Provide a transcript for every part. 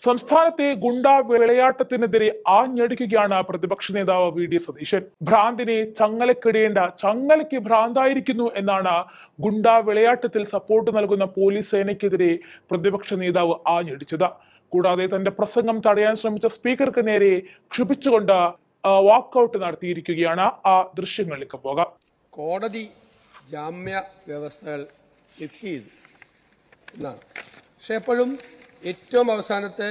സംസ്ഥാനത്തെ ഗുണ്ടാ വിളയാട്ടത്തിനെതിരെ ആഞ്ഞടിക്കുകയാണ് പ്രതിപക്ഷ നേതാവ് വി.ഡി. സതീശൻ. ഭ്രാന്തിനെ ചങ്ങലക്കിടേണ്ട, ചങ്ങലയ്ക്ക് ഭ്രാന്തായിരിക്കുന്നു എന്നാണ് ഗുണ്ടാ വിളയാട്ടത്തിൽ സപ്പോർട്ട് നൽകുന്ന പോലീസ് സേനയ്ക്കെതിരെ പ്രതിപക്ഷ നേതാവ് ആഞ്ഞടിച്ചത്. കൂടാതെ തന്റെ പ്രസംഗം തടയാൻ ശ്രമിച്ച സ്പീക്കർക്ക് നേരെ ക്ഷുഭിച്ചുകൊണ്ട് വാക്കൌട്ട് നടത്തിയിരിക്കുകയാണ്. ആ ദൃശ്യങ്ങളിലേക്ക് പോകാം. കോടതി ജാമ്യ വ്യവസ്ഥകൾ ലിഫ്റ്റ് ചെയ്തു എന്നാണ്. പക്ഷെ എപ്പോഴും ഏറ്റവും അവസാനത്തെ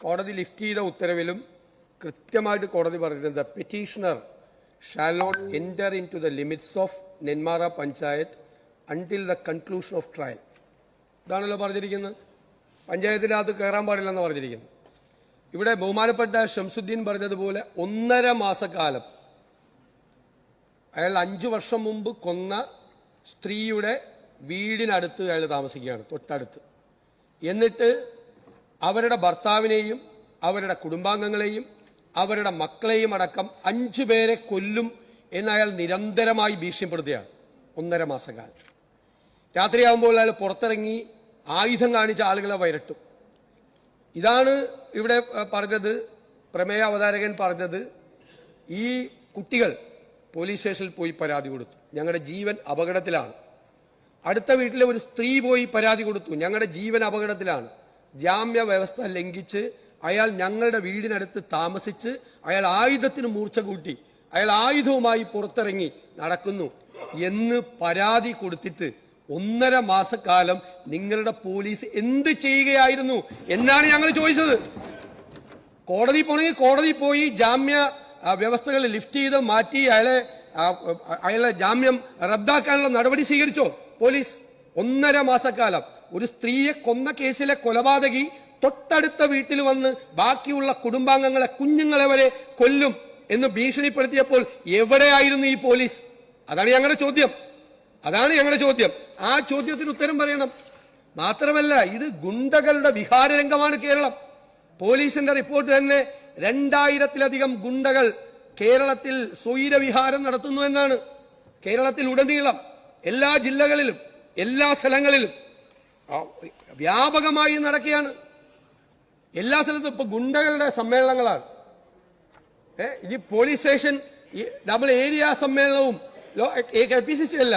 കോടതി ലിഫ്റ്റ് ചെയ്ത ഉത്തരവിലും കൃത്യമായിട്ട് കോടതി പറഞ്ഞിരുന്നത് petitioner shall not enter in to the limits of Nenmara panchayat until the conclusion of trial. ഇതാണല്ലോ പറഞ്ഞിരിക്കുന്നത്. പഞ്ചായത്തിനകത്ത് കയറാൻ പാടില്ലെന്ന് പറഞ്ഞിരിക്കുന്നു. ഇവിടെ ബഹുമാനപ്പെട്ട ഷംസുദ്ദീൻ പറഞ്ഞതുപോലെ 1.5 മാസക്കാലം അയാൾ 5 വർഷം മുമ്പ് കൊന്ന സ്ത്രീയുടെ വീടിനടുത്ത് അയാൾ താമസിക്കുകയാണ്, തൊട്ടടുത്ത്. എന്നിട്ട് അവരുടെ ഭർത്താവിനെയും അവരുടെ കുടുംബാംഗങ്ങളെയും അവരുടെ മക്കളെയും അടക്കം 5 പേരെ കൊല്ലും എന്നയാൾ നിരന്തരമായി ഭീഷണിപ്പെടുത്തുകയാണ് 1.5 മാസക്കാലം. രാത്രിയാകുമ്പോൾ അയാൾ പുറത്തിറങ്ങി ആയുധം കാണിച്ച ആളുകളെ വരട്ടും. ഇതാണ് ഇവിടെ പറഞ്ഞത്. പ്രമേയ അവതാരകൻ പറഞ്ഞത്, ഈ കുട്ടികൾ പോലീസ് സ്റ്റേഷനിൽ പോയി പരാതി കൊടുത്തു, ഞങ്ങളുടെ ജീവൻ അപകടത്തിലാണ്. അടുത്ത വീട്ടിലെ ഒരു സ്ത്രീ പോയി പരാതി കൊടുത്തു, ഞങ്ങളുടെ ജീവൻ അപകടത്തിലാണ്. ജാമ്യ വ്യവസ്ഥ ലംഘിച്ച് അയാൾ ഞങ്ങളുടെ വീടിനടുത്ത് താമസിച്ച് അയാൾ ആയുധത്തിന് മൂർച്ച കൂട്ടി, അയാൾ ആയുധവുമായി പുറത്തിറങ്ങി നടക്കുന്നു എന്ന് പരാതി കൊടുത്തിട്ട് 1.5 മാസക്കാലം നിങ്ങളുടെ പോലീസ് എന്ത് ചെയ്യുകയായിരുന്നു എന്നാണ് ഞങ്ങൾ ചോദിച്ചത്. കോടതി പോണെങ്കിൽ കോടതി പോയി ജാമ്യ വ്യവസ്ഥകൾ ലിഫ്റ്റ് ചെയ്ത് മാറ്റി അയാളെ ജാമ്യം റദ്ദാക്കാനുള്ള നടപടി സ്വീകരിച്ചോ പോലീസ്? 1.5 മാസക്കാലം ഒരു സ്ത്രീയെ കൊന്ന കേസിലെ കൊലപാതകി തൊട്ടടുത്ത വീട്ടിൽ വന്ന് ബാക്കിയുള്ള കുടുംബാംഗങ്ങളെ, കുഞ്ഞുങ്ങളെ വരെ കൊല്ലും എന്ന് ഭീഷണിപ്പെടുത്തിയപ്പോൾ എവിടെയായിരുന്നു ഈ പോലീസ്? അതാണ് ഞങ്ങളുടെ ചോദ്യം. ആ ചോദ്യത്തിന് ഉത്തരം പറയണം. മാത്രമല്ല, ഇത് ഗുണ്ടകളുടെ വിഹാരരംഗമാണ് കേരളം. പോലീസിന്റെ റിപ്പോർട്ട് തന്നെ 2000-ലധികം ഗുണ്ടകൾ കേരളത്തിൽ സ്വൈരവിഹാരം നടത്തുന്നു എന്നാണ്. കേരളത്തിൽ ഉടനീളം എല്ലാ ജില്ലകളിലും എല്ലാ സ്ഥലങ്ങളിലും വ്യാപകമായി നടക്കുകയാണ്. എല്ലാ സ്ഥലത്തും ഇപ്പൊ ഗുണ്ടകളുടെ സമ്മേളനങ്ങളാണ്. ഇനി പോലീസ് സ്റ്റേഷൻ നമ്മൾ ഏരിയ സമ്മേളനവും KPCC അല്ല,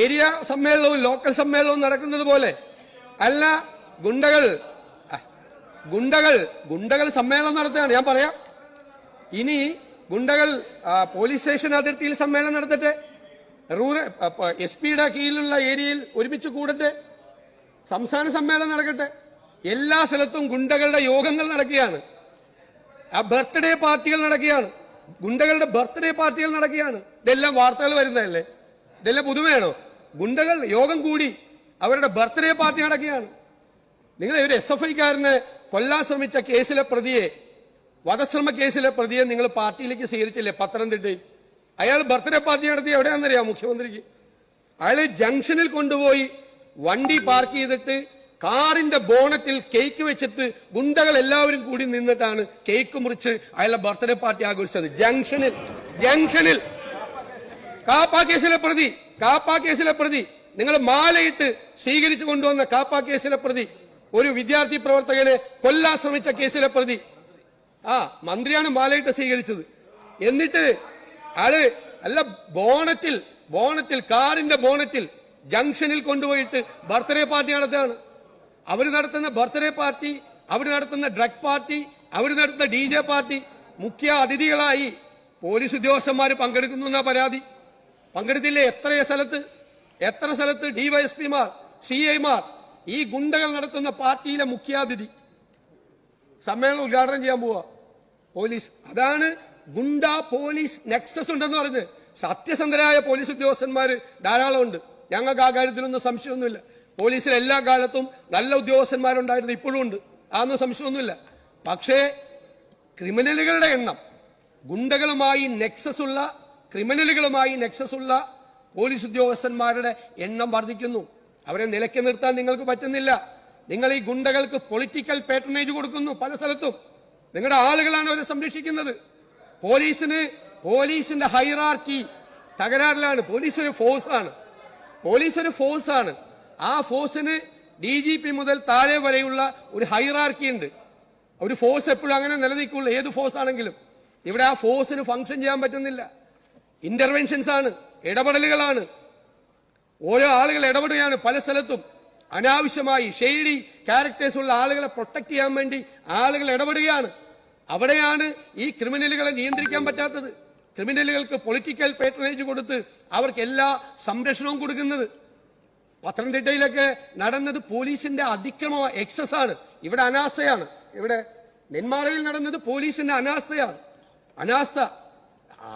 ഏരിയ സമ്മേളനവും ലോക്കൽ സമ്മേളനവും നടക്കുന്നത് പോലെ അല്ല. ഗുണ്ടകൾ സമ്മേളനം നടത്തുകയാണ്. ഞാൻ പറയാം, ഇനി ഗുണ്ടകൾ പോലീസ് സ്റ്റേഷൻ അതിർത്തിയിൽ സമ്മേളനം നടത്തട്ടെ, SP-യുടെ കീഴിലുള്ള ഏരിയയിൽ ഒരുമിച്ച് കൂടട്ടെ, സംസ്ഥാന സമ്മേളനം നടക്കട്ടെ. എല്ലാ സ്ഥലത്തും ഗുണ്ടകളുടെ യോഗങ്ങൾ നടക്കുകയാണ്. ബർത്ത്ഡേ പാർട്ടികൾ നടക്കുകയാണ്. ഗുണ്ടകളുടെ ബർത്ത്ഡേ പാർട്ടികൾ നടക്കുകയാണ്. ഇതെല്ലാം വാർത്തകൾ വരുന്നതല്ലേ? ഇതെല്ലാം പുതുമയാണോ? ഗുണ്ടകൾ യോഗം കൂടി അവരുടെ ബർത്ത്ഡേ പാർട്ടി നടക്കുകയാണ്. നിങ്ങൾ ഒരു SFI-കാരനെ കൊല്ലാൻ ശ്രമിച്ച കേസിലെ പ്രതിയെ, വധശ്രമ കേസിലെ പ്രതിയെ നിങ്ങൾ പാർട്ടിയിലേക്ക് സ്വീകരിച്ചില്ലേ പത്തനംതിട്ടയിൽ? അയാൾ ബർത്ത്ഡേ പാർട്ടി നടത്തി എവിടെയാണെന്നറിയാം മുഖ്യമന്ത്രിക്ക്? അയാൾ ജംഗ്ഷനിൽ കൊണ്ടുപോയി വണ്ടി പാർക്ക് ചെയ്തിട്ട് കാറിന്റെ ബോണറ്റിൽ കേക്ക് വെച്ചിട്ട് ഗുണ്ടകൾ എല്ലാവരും കൂടി നിന്നിട്ടാണ് കേക്ക് മുറിച്ച് അയാളുടെ ബർത്ത്ഡേ പാർട്ടി ആഘോഷിച്ചത്. ജംഗ്ഷനിൽ കാപ്പ കേസിലെ പ്രതി നിങ്ങൾ മാലയിട്ട് സ്വീകരിച്ചു കൊണ്ടുവന്ന കാപ്പ കേസിലെ പ്രതി, ഒരു വിദ്യാർത്ഥി പ്രവർത്തകനെ കൊല്ലാൻ ശ്രമിച്ച കേസിലെ പ്രതി, മന്ത്രിയാണ് മാലയിട്ട് സ്വീകരിച്ചത്. എന്നിട്ട് ആള് അല്ല ബോണറ്റിൽ കാറിന്റെ ബോണറ്റിൽ ജംഗ്ഷനിൽ കൊണ്ടുപോയിട്ട് ബർത്ത്ഡേ പാർട്ടി നടത്തുകയാണ്. അവർ നടത്തുന്ന ബർത്ത്ഡേ പാർട്ടി, അവർ നടത്തുന്ന ഡ്രഗ് പാർട്ടി, അവർ നടത്തുന്ന DJ പാർട്ടി മുഖ്യ അതിഥികളായി പോലീസ് ഉദ്യോഗസ്ഥന്മാർ പങ്കെടുക്കുന്നു എന്ന പരാതി. പങ്കെടുത്തില്ലേ? എത്ര സ്ഥലത്ത് DYSP-മാർ, CI-മാർ ഈ ഗുണ്ടകൾ നടത്തുന്ന പാർട്ടിയിലെ മുഖ്യാതിഥി സമ്മേളനം ഉദ്ഘാടനം ചെയ്യാൻ പോവാ പോലീസ്. അതാണ് ഗുണ്ട പോലീസ് നെക്സസ് ഉണ്ടെന്ന് പറഞ്ഞ്. സത്യസന്ധരായ പോലീസ് ഉദ്യോഗസ്ഥന്മാർ ധാരാളം ഉണ്ട്. ഞങ്ങൾക്ക് ആ കാര്യത്തിലൊന്നും സംശയമൊന്നുമില്ല. പോലീസിൽ എല്ലാ കാലത്തും നല്ല ഉദ്യോഗസ്ഥന്മാരുണ്ടായിരുന്നു, ഇപ്പോഴും ഉണ്ട്, അതൊന്നും സംശയമൊന്നുമില്ല. പക്ഷേ ക്രിമിനലുകളുടെ എണ്ണം, ഗുണ്ടകളുമായി നെക്സസ് ഉള്ള പോലീസ് ഉദ്യോഗസ്ഥന്മാരുടെ എണ്ണം വർദ്ധിക്കുന്നു. അവരെ നിലയ്ക്ക് നിർത്താൻ നിങ്ങൾക്ക് പറ്റുന്നില്ല. നിങ്ങൾ ഈ ഗുണ്ടകൾക്ക് പൊളിറ്റിക്കൽ പാട്രണേജ് കൊടുക്കുന്നു പല സ്ഥലത്തും. നിങ്ങളുടെ ആളുകളാണ് അവരെ സംരക്ഷിക്കുന്നത്. പോലീസിന്റെ ഹൈറാർക്കി തകരാറിലാണ്. പോലീസ് ഒരു ഫോഴ്സാണ്. ആ ഫോഴ്സിന് DGP മുതൽ താഴെ വരെയുള്ള ഒരു ഹൈറാർക്കി ഉണ്ട്. ഒരു ഫോഴ്സ് എപ്പോഴും അങ്ങനെ നിലനിൽക്കുള്ളൂ, ഏത് ഫോഴ്സ് ആണെങ്കിലും. ഇവിടെ ആ ഫോഴ്സിന് ഫംഗ്ഷൻ ചെയ്യാൻ പറ്റുന്നില്ല. ഇന്റർവെൻഷൻസ് ആണ്, ഇടപെടലുകളാണ്. ഓരോ ആളുകൾ ഇടപെടുകയാണ് പല സ്ഥലത്തും. അനാവശ്യമായി ഷെയ്ഡി ക്യാരക്ടേഴ്സ് ഉള്ള ആളുകളെ പ്രൊട്ടക്ട് ചെയ്യാൻ വേണ്ടി ആളുകൾ ഇടപെടുകയാണ്. അവിടെയാണ് ഈ ക്രിമിനലുകളെ നിയന്ത്രിക്കാൻ പറ്റാത്തത്. ക്രിമിനലുകൾക്ക് പൊളിറ്റിക്കൽ പേട്രണേജ് കൊടുത്ത് അവർക്ക് എല്ലാ സംരക്ഷണവും കൊടുക്കുന്നത്. പത്തനംതിട്ടയിലൊക്കെ നടന്നത് പോലീസിന്റെ അതിക്രമ എക്സസ് ആണ്. ഇവിടെ അനാസ്ഥയാണ്. ഇവിടെ നെന്മാറയിൽ നടന്നത് പോലീസിന്റെ അനാസ്ഥയാണ്. അനാസ്ഥ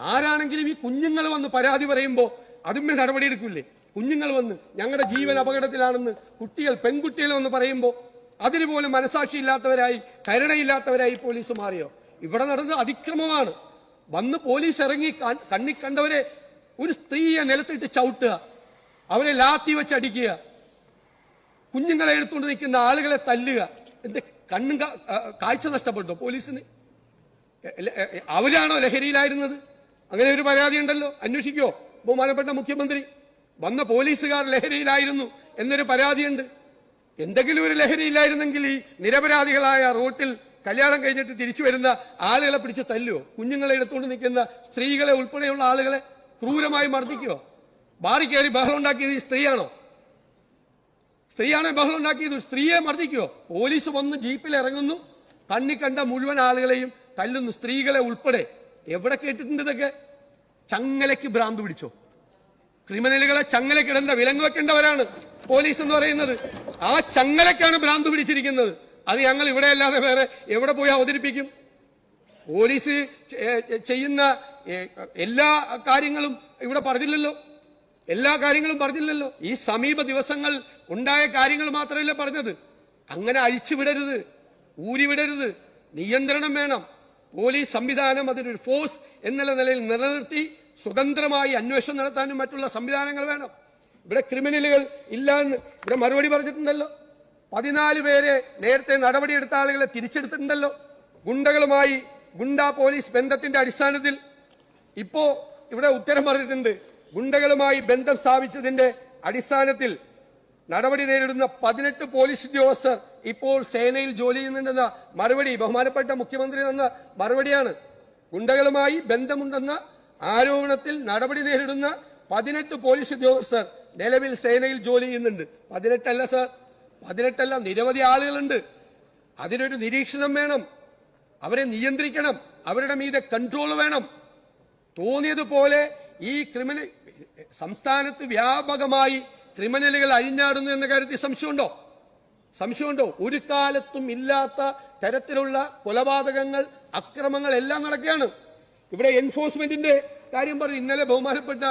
ആരാണെങ്കിലും ഈ കുഞ്ഞുങ്ങൾ വന്ന് പരാതി പറയുമ്പോൾ അതുമ്മേ നടപടിയെടുക്കില്ലേ? കുഞ്ഞുങ്ങൾ വന്ന് ഞങ്ങളുടെ ജീവൻ അപകടത്തിലാണെന്ന് കുട്ടികൾ, പെൺകുട്ടികൾ വന്ന് പറയുമ്പോൾ അതിന് പോലും മനസാക്ഷിയില്ലാത്തവരായി, കരുണയില്ലാത്തവരായി പോലീസ് മാറിയോ? ഇവിടെ നടന്നത് അതിക്രമമാണ്. വന്ന് പോലീസ് ഇറങ്ങി കണ്ണി കണ്ടവരെ ഒരു സ്ത്രീയെ നിലത്തിട്ട് ചവിട്ടുക, അവരെ ലാത്തി വെച്ച് അടിക്കുക, കുഞ്ഞുങ്ങളെ എടുത്തുകൊണ്ട് നിൽക്കുന്ന ആളുകളെ തല്ലുക. എന്റെ കണ്ണും കാഴ്ച നഷ്ടപ്പെട്ടോ പോലീസിന്? അവരാണോ ലഹരിയിലായിരുന്നത്? അങ്ങനെ ഒരു പരാതി ഉണ്ടല്ലോ, അന്വേഷിക്കോ ബഹുമാനപ്പെട്ട മുഖ്യമന്ത്രി? വന്ന പോലീസുകാർ ലഹരിയിലായിരുന്നു എന്നൊരു പരാതിയുണ്ട്. എന്തെങ്കിലും ഒരു ലഹരിയില്ലായിരുന്നെങ്കിൽ ഈ നിരപരാധികളായ റോട്ടിൽ കല്യാണം കഴിഞ്ഞിട്ട് തിരിച്ചു വരുന്ന ആളുകളെ പിടിച്ച് തല്ലുവോ? കുഞ്ഞുങ്ങളെ എടുത്തുകൊണ്ട് നിൽക്കുന്ന സ്ത്രീകളെ ഉൾപ്പെടെയുള്ള ആളുകളെ ക്രൂരമായി മർദ്ദിക്കുവോ? ബാറി കയറി ബഹളം ഉണ്ടാക്കിയത് ഈ സ്ത്രീയാണോ? സ്ത്രീയാണോ ബഹളം ഉണ്ടാക്കിയത്? സ്ത്രീയെ മർദ്ദിക്കുവോ? പോലീസ് വന്ന് ജീപ്പിൽ ഇറങ്ങുന്നു, കണ്ണി കണ്ട മുഴുവൻ ആളുകളെയും തല്ലുന്നു, സ്ത്രീകളെ ഉൾപ്പെടെ. എവിടെ കേട്ടിട്ടുണ്ട് ഇതൊക്കെ? ചങ്ങലയ്ക്ക് ഭ്രാന്ത് പിടിച്ചോ? ക്രിമിനലുകളെ ചങ്ങലക്കിടേണ്ട, വിലങ്ങ് വെക്കേണ്ടവരാണ് പോലീസ് എന്ന് പറയുന്നത്. ആ ചങ്ങലക്കാണ് ഭ്രാന്ത് പിടിച്ചിരിക്കുന്നത്. അത് ഞങ്ങൾ ഇവിടെ അല്ലാതെ വേറെ എവിടെ പോയി അവതരിപ്പിക്കും? പോലീസ് ചെയ്യുന്ന എല്ലാ കാര്യങ്ങളും ഇവിടെ പറഞ്ഞില്ലല്ലോ. എല്ലാ കാര്യങ്ങളും പറഞ്ഞില്ലല്ലോ. ഈ സമീപ ദിവസങ്ങൾ ഉണ്ടായ കാര്യങ്ങൾ മാത്രമല്ല പറഞ്ഞത്. അങ്ങനെ അഴിച്ചുവിടരുത്, ഊരിവിടരുത്, നിയന്ത്രണം വേണം. പോലീസ് സംവിധാനം അതിനൊരു ഫോഴ്സ് എന്നുള്ള നിലയിൽ നിലനിർത്തി സ്വതന്ത്രമായി അന്വേഷണം നടത്താനും മറ്റുള്ള സംവിധാനങ്ങൾ വേണം. ഇവിടെ ക്രിമിനലുകൾ ഇല്ല എന്ന് ഇവിടെ മറുപടി പറഞ്ഞിട്ടുണ്ടല്ലോ. 14 പേരെ നേരത്തെ നടപടിയെടുത്ത ആളുകളെ തിരിച്ചെടുത്തിട്ടുണ്ടല്ലോ. ഗുണ്ടകളുമായി ഗുണ്ടാ പോലീസ് ബന്ധത്തിന്റെ അടിസ്ഥാനത്തിൽ ഇപ്പോ ഇവിടെ ഉത്തരം പറഞ്ഞിട്ടുണ്ട്. ഗുണ്ടകളുമായി ബന്ധം സ്ഥാപിച്ചതിന്റെ അടിസ്ഥാനത്തിൽ നടപടി നേരിടുന്ന 18 പോലീസ് ഉദ്യോഗസ്ഥർ ഇപ്പോൾ സേനയിൽ ജോലി ചെയ്യുന്നുണ്ടെന്ന മറുപടി ബഹുമാനപ്പെട്ട മുഖ്യമന്ത്രി തന്ന മറുപടിയാണ്. ഗുണ്ടകളുമായി ബന്ധമുണ്ടെന്ന ആരോപണത്തിൽ നടപടി നേരിടുന്ന 18 പോലീസ് ഉദ്യോഗസ്ഥർ നിലവിൽ സേനയിൽ ജോലി ചെയ്യുന്നുണ്ട്. 18 അല്ല സർ, 18 അല്ല, നിരവധി ആളുകളുണ്ട്. അതിനൊരു നിരീക്ഷണം വേണം, അവരെ നിയന്ത്രിക്കണം, അവരുടെ മീതെ കൺട്രോൾ വേണം. തോന്നിയതുപോലെ ഈ സംസ്ഥാനത്ത് വ്യാപകമായി ക്രിമിനലുകൾ അഴിഞ്ഞാടുന്നു എന്ന കാര്യത്തിൽ സംശയമുണ്ടോ? സംശയമുണ്ടോ? ഒരു കാലത്തും ഇല്ലാത്ത തരത്തിലുള്ള കൊലപാതകങ്ങൾ, അക്രമങ്ങൾ എല്ലാം നടക്കുകയാണ്. ഇവിടെ എൻഫോഴ്സ്മെന്റിന്റെ കാര്യം പറഞ്ഞു. ഇന്നലെ ബഹുമാനപ്പെട്ട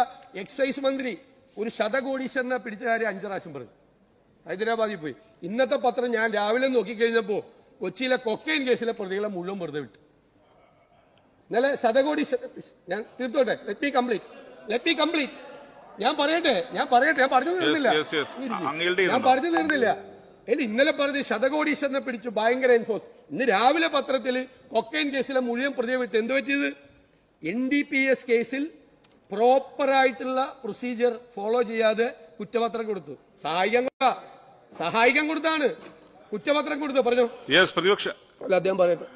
എക്സൈസ് മന്ത്രി ഒരു ശതകോടീശ്വരനെ പിടിച്ച കാര്യം 5 പ്രാവശ്യം പറഞ്ഞു. ഹൈദരാബാദിൽ പോയി. ഇന്നത്തെ പത്രം ഞാൻ രാവിലെ നോക്കിക്കഴിഞ്ഞപ്പോ കൊച്ചിയിലെ കൊക്കൈൻ കേസിലെ പ്രതികളെ മുഴുവൻ വെറുതെ വിട്ടു. ഇന്നലെ ശതകോടീശ്വരൻ, ഞാൻ തീർത്തോട്ടെ, ലെറ്റ് മീ കംപ്ലീറ്റ്. ഞാൻ പറയട്ടെ, ഞാൻ പറഞ്ഞു തീർന്നില്ല. ഇന്നലെ പറഞ്ഞ് ശതകോടീശ്വരനെ പിടിച്ചു, ഭയങ്കര എൻഫോഴ്സ്. ഇന്ന് രാവിലെ പത്രത്തിൽ കൊക്കൈൻ കേസിലെ മുഴുവൻ പ്രതിയെ വിട്ട്. എന്ത് പറ്റിയത്? NDPS കേസിൽ പ്രോപ്പറായിട്ടുള്ള പ്രൊസീജിയർ ഫോളോ ചെയ്യാതെ കുറ്റപത്രം കൊടുത്തു. സഹായിക്കാൻ കൊടുത്താണ് കുറ്റപത്രം കൊടുത്തു. പറഞ്ഞു പ്രതിപക്ഷ അല്ല, അദ്ദേഹം പറയട്ടെ.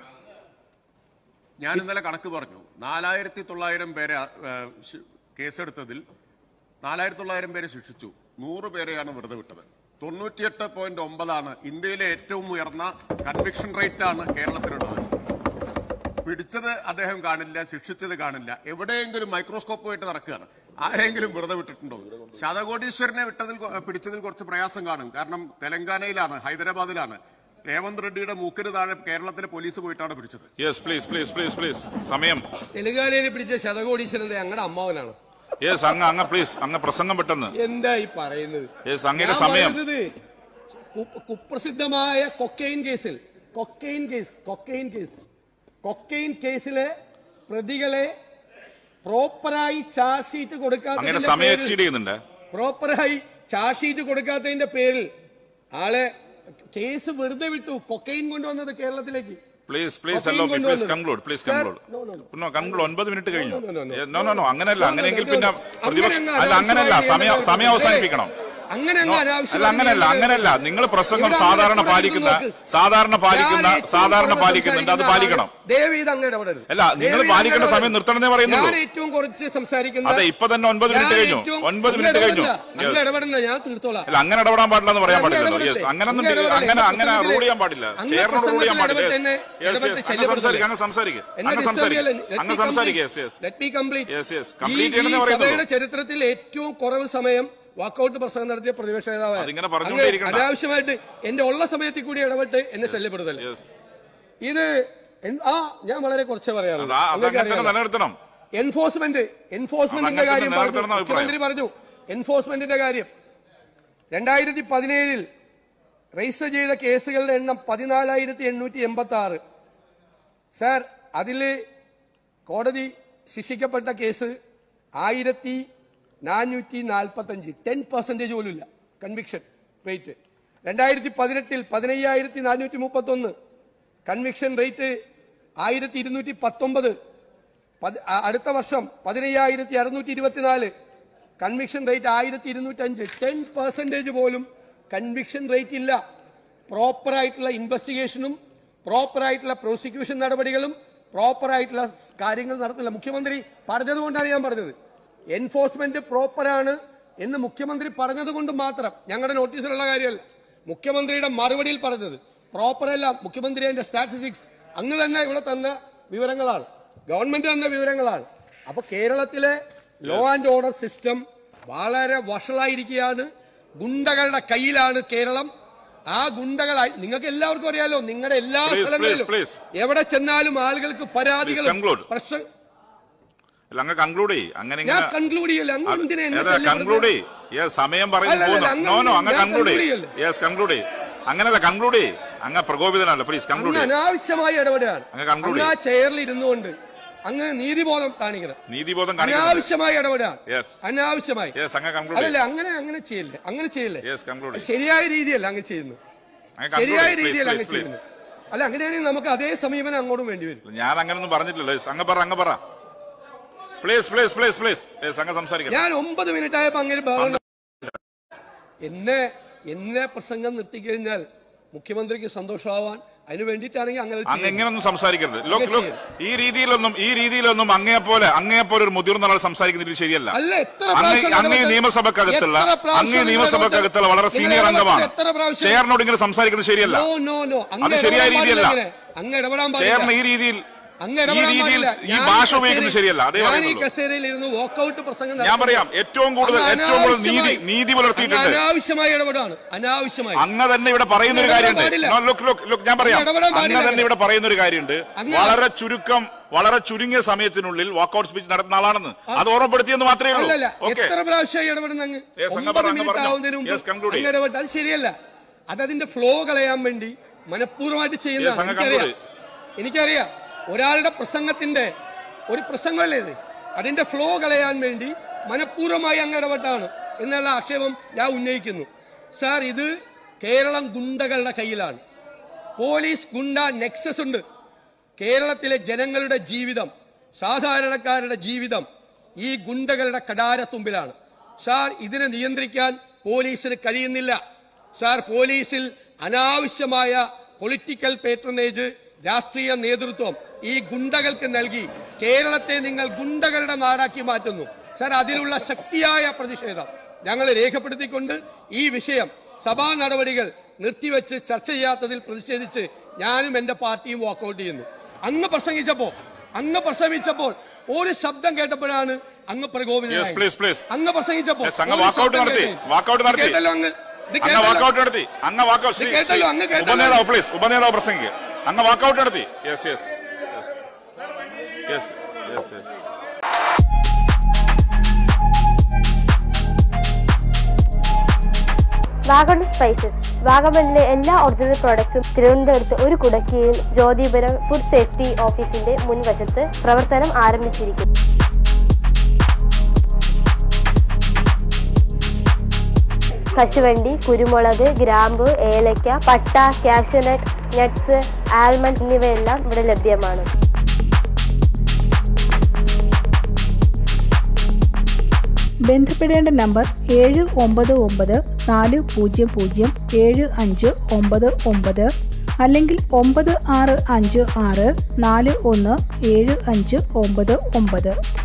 ഞാൻ ഇന്നലെ കണക്ക് പറഞ്ഞു. 4900 പേരെ കേസെടുത്തതിൽ 4900 പേരെ ശിക്ഷിച്ചു, 100 പേരെയാണ് വെറുതെ വിട്ടത്. 98.9 ഇന്ത്യയിലെ ഏറ്റവും ഉയർന്ന കൺവിക്ഷൻ റേറ്റ് ആണ് കേരളത്തിലുള്ളത്. പിടിച്ചത് അദ്ദേഹം കാണില്ല, ശിക്ഷിച്ചത് കാണില്ല. എവിടെയെങ്കിലും മൈക്രോസ്കോപ്പുമായിട്ട് നടക്കുകയാണ്. ആരെങ്കിലും വെറുതെ വിട്ടിട്ടുണ്ടോ? ശതകോടീശ്വരനെ പിടിച്ചതിൽ കുറച്ച് പ്രയാസം കാണും. കാരണം തെലങ്കാനയിലാണ്, ഹൈദരാബാദിലാണ്. രേവന്ത് റെഡ്ഡിയുടെ മൂക്കിന് താഴെ കേരളത്തിലെ പോലീസ് പോയിട്ടാണ് പിടിച്ചത്. സമയം. തെലങ്കാനയിൽ പിടിച്ച ശതകോടീശ്വരൻ ഞങ്ങളുടെ അമ്മാവനാണ്. അങ്ങ് പ്രസംഗം പെട്ടെന്ന് എന്താ ഈ പറയുന്നത്? കുപ്രസിദ്ധമായ കൊക്കൈൻ കേസിലെ പ്രതികളെ പ്രോപ്പറായി ചാർജ് ഷീറ്റ് കൊടുക്കാത്തതിന്റെ പേരിൽ ആളെ കേസ് വെറുതെ വിട്ടു. കൊക്കൈൻ കൊണ്ടുവന്നത് കേരളത്തിലേക്ക്. അങ്ങനെയല്ല. അങ്ങനെയെങ്കിൽ പിന്നെ അങ്ങനെയല്ല, സമയം അവസാനിപ്പിക്കണം. അങ്ങനെ അങ്ങനെയല്ല നിങ്ങൾ പ്രസംഗം സാധാരണ പാലിക്കുന്നുണ്ട്, അത് പാലിക്കണം. ദയവ് ഇത് അങ്ങനെ ഇടപെടരുത്. അല്ല, നിങ്ങൾ പാലിക്കേണ്ട സമയം നിർത്തണമെന്നേ പറയുന്നുള്ളൂ. ഞാൻ ഏറ്റവും കുറച്ച് സംസാരിക്കുന്നത്. അതെ, ഇപ്പൊ തന്നെ 9 മിനിറ്റ് കഴിഞ്ഞു. ഇടപെടണ്ട, ഞാൻ തീർത്തോളാം. അല്ല, അങ്ങനെ ഇടപെടാൻ പാടില്ല എന്ന് പറയാൻ പാടില്ലല്ലോ. യെസ്, അങ്ങനെ റൂൾ ചെയ്യാൻ പാടില്ല. ചെയറിനോട് റൂൾ ചെയ്യാൻ പാടില്ല. സഭയുടെ ചരിത്രത്തിൽ ഏറ്റവും കുറവ് സമയം വാക്കൌട്ട് പ്രസംഗം നടത്തിയ പ്രതിപക്ഷ നേതാവ് അനാവശ്യമായിട്ട് എന്റെ ഉള്ള സമയത്തിൽ കൂടി ഇടപെട്ട് എന്നെ ശല്യപ്പെടുത്തല്ലേ. ഇത് ഞാൻ വളരെ കുറച്ച് പറയാറുള്ളൂ. എൻഫോഴ്സ്മെന്റിന്റെ കാര്യം മുഖ്യമന്ത്രി പറഞ്ഞു. എൻഫോഴ്സ്മെന്റിന്റെ കാര്യം 2017 രജിസ്റ്റർ ചെയ്ത കേസുകളുടെ എണ്ണം 14,886. സാർ, അതില് കോടതി ശിക്ഷിക്കപ്പെട്ട കേസ് 1,445. 10% പോലും ഇല്ല കൺവിക്ഷൻ റേറ്റ്. 2018 15,431. Conviction rate 1,219. അടുത്ത വർഷം 15,624. Conviction rate 1,205. 10% പോലും കൺവിക്ഷൻ റേറ്റ് ഇല്ല. പ്രോപ്പറായിട്ടുള്ള ഇൻവെസ്റ്റിഗേഷനും പ്രോപ്പറായിട്ടുള്ള പ്രോസിക്യൂഷൻ നടപടികളും പ്രോപ്പറായിട്ടുള്ള കാര്യങ്ങൾ നടത്തില്ല. മുഖ്യമന്ത്രി പറഞ്ഞതുകൊണ്ടാണ് ഞാൻ പറഞ്ഞത്. എൻഫോഴ്സ്മെന്റ് പ്രോപ്പറാണ് എന്ന് മുഖ്യമന്ത്രി പറഞ്ഞതുകൊണ്ട് മാത്രം, ഞങ്ങളുടെ നോട്ടീസിലുള്ള കാര്യമല്ല, മുഖ്യമന്ത്രിയുടെ മറുപടിയിൽ പറഞ്ഞത് പ്രോപ്പറല്ല. മുഖ്യമന്ത്രി അതിന്റെ സ്റ്റാറ്റിസ്റ്റിക്സ് അങ്ങ് തന്നെ ഇവിടെ തന്ന വിവരങ്ങളാണ്, ഗവൺമെന്റ് തന്ന വിവരങ്ങളാണ്. അപ്പൊ കേരളത്തിലെ ലോ ആൻഡ് ഓർഡർ സിസ്റ്റം വളരെ വഷളായിരിക്കുകയാണ്. ഗുണ്ടകളുടെ കയ്യിലാണ് കേരളം. ആ ഗുണ്ടകളായി നിങ്ങൾക്ക് എല്ലാവർക്കും അറിയാലോ. നിങ്ങളുടെ എല്ലാ സ്ഥലങ്ങളിലും എവിടെ ചെന്നാലും ആളുകൾക്ക് പരാതികളും പ്രശ്നം. ഞാൻ കൺക്ലൂഡ് ചെയ്യല്ല. അനാവശ്യമായി ഇടപെടുകയാണ്. അങ്ങ് ആ ചെയറിൽ ഇരുന്നുകൊണ്ട് അങ്ങ് നീതിബോധം കാണിക്കണം. അനാവശ്യമായി ഇടപെടുകയാണ്. അനാവശ്യമായി അല്ലല്ല, അങ്ങനെ ചെയ്യല്ലേ. ശരിയായ രീതിയല്ല അങ്ങ് ചെയ്യുന്നു. ശരിയായ രീതിയല്ല അങ്ങ് ചെയ്യുന്നു. അല്ല, അങ്ങനെയാണെങ്കിൽ നമുക്ക് അതേ സമീപനം അങ്ങോട്ടും വേണ്ടി വരും. ഞാൻ അങ്ങനൊന്നും പറഞ്ഞിട്ടില്ലല്ലോ. അങ്ങ് പറ പ്ലീസ്. ഞാൻ 9 മിനിറ്റ് ആയപ്പോ അങ്ങനെ എന്നെ പ്രസംഗം നിർത്തിക്കഴിഞ്ഞാൽ മുഖ്യമന്ത്രിക്ക് സന്തോഷമാവാൻ അതിന് വേണ്ടിയിട്ടാണെങ്കിൽ അങ്ങനെ എങ്ങനെയൊന്നും സംസാരിക്കരുത്. ഈ രീതിയിലൊന്നും അങ്ങേപ്പോലെ ഒരു മുതിർന്ന ആൾ സംസാരിക്കുന്നത് ശരിയല്ല. അങ്ങേ നിയമസഭക്കകത്തുള്ള വളരെ സീനിയർ അംഗമാണ്. ചെയറിനോട് ഇങ്ങനെ സംസാരിക്കുന്നത് ശരിയല്ല. അത് ശരിയായ രീതിയല്ല. ചെയറിന് ഈ രീതിയിൽ ഈ ഭാഷ ഉപയോഗിക്കുന്നത് ശരിയല്ല. ഞാൻ പറയാം, ഏറ്റവും കൂടുതൽ നീതി പുലർത്തിയിട്ടുണ്ട്. അങ്ങ് തന്നെ ഇവിടെ പറയുന്ന ഒരു കാര്യമുണ്ട്. ഞാൻ പറയാം, അങ്ങ് തന്നെ ഇവിടെ പറയുന്ന ഒരു കാര്യമുണ്ട്. വളരെ ചുരുങ്ങിയ സമയത്തിനുള്ളിൽ വാക്കൌട്ട് സ്പീച്ച് നടത്തുന്ന ആളാണെന്ന് അത് ഓർമ്മപ്പെടുത്തിയെന്ന് മാത്രമേ ഉള്ളൂ. അത് ശരിയല്ല. അതതിന്റെ ഫ്ലോ കളയാൻ വേണ്ടി മനഃപൂർവ്വമായിട്ട് ചെയ്യുന്ന എനിക്കറിയാം. ഒരാളുടെ പ്രസംഗത്തിന്റെ ഒരു പ്രസംഗമല്ലേ ഇത്, അതിന്റെ ഫ്ലോ കളയാൻ വേണ്ടി മനഃപൂർവ്വമായി അങ്ങ് ഇടപെട്ടാണ് എന്നുള്ള ആക്ഷേപം ഞാൻ ഉന്നയിക്കുന്നു. സാർ, ഇത് കേരളം ഗുണ്ടകളുടെ കയ്യിലാണ്. പോലീസ് ഗുണ്ട നെക്സസ് ഉണ്ട്. കേരളത്തിലെ ജനങ്ങളുടെ ജീവിതം, സാധാരണക്കാരുടെ ജീവിതം ഈ ഗുണ്ടകളുടെ കടാരത്തുമ്പിലാണ്. സാർ, ഇതിനെ നിയന്ത്രിക്കാൻ പോലീസിന് കഴിയുന്നില്ല. സാർ, പോലീസിൽ അനാവശ്യമായ പൊളിറ്റിക്കൽ പേട്രണേജ് രാഷ്ട്രീയ നേതൃത്വം ഈ ഗുണ്ടകൾക്ക് നൽകി കേരളത്തെ നിങ്ങൾ ഗുണ്ടകളുടെ നാടാക്കി മാറ്റുന്നു. സാർ, അതിലുള്ള ശക്തിയായ പ്രതിഷേധം ഞങ്ങൾ രേഖപ്പെടുത്തിക്കൊണ്ട് ഈ വിഷയം സഭാ നടപടികൾ നിർത്തിവെച്ച് ചർച്ച ചെയ്യാത്തതിൽ പ്രതിഷേധിച്ച് ഞാനും എന്റെ പാർട്ടിയും വാക്കൌട്ട് ചെയ്യുന്നു. അങ്ങ് പ്രസംഗിച്ചപ്പോൾ ഒരു ശബ്ദം കേട്ടപ്പോഴാണ് അങ്ങ് പ്രകോപിതനായത്. അങ്ങ് പ്രസംഗിച്ചപ്പോൾ ഉപനേതാവ് പ്രസംഗിക്കുക. അങ്ങ് വാക്കൌട്ട് നടത്തി. വാഗൺ സ്പൈസസ്, വാഗമണിലെ എല്ലാ ഒറിജിനൽ പ്രോഡക്ട്സും തിരുവനന്തപുരത്ത് ഒരു കുടക്കീഴിൽ ജ്യോതിപുരം ഫുഡ് സേഫ്റ്റി ഓഫീസിന്റെ മുൻവശത്ത് പ്രവർത്തനം ആരംഭിച്ചിരിക്കുന്നു. കശുവണ്ടി, കുരുമുളക്, ഗ്രാമ്പു, ഏലക്ക, പട്ട, കാഷ്യൂനട്ട്, നട്ട്സ്, ആൽമണ്ട് എന്നിവയെല്ലാം ഇവിടെ ലഭ്യമാണ്. ബന്ധപ്പെടേണ്ട നമ്പർ 7994007599 അല്ലെങ്കിൽ 9656417599.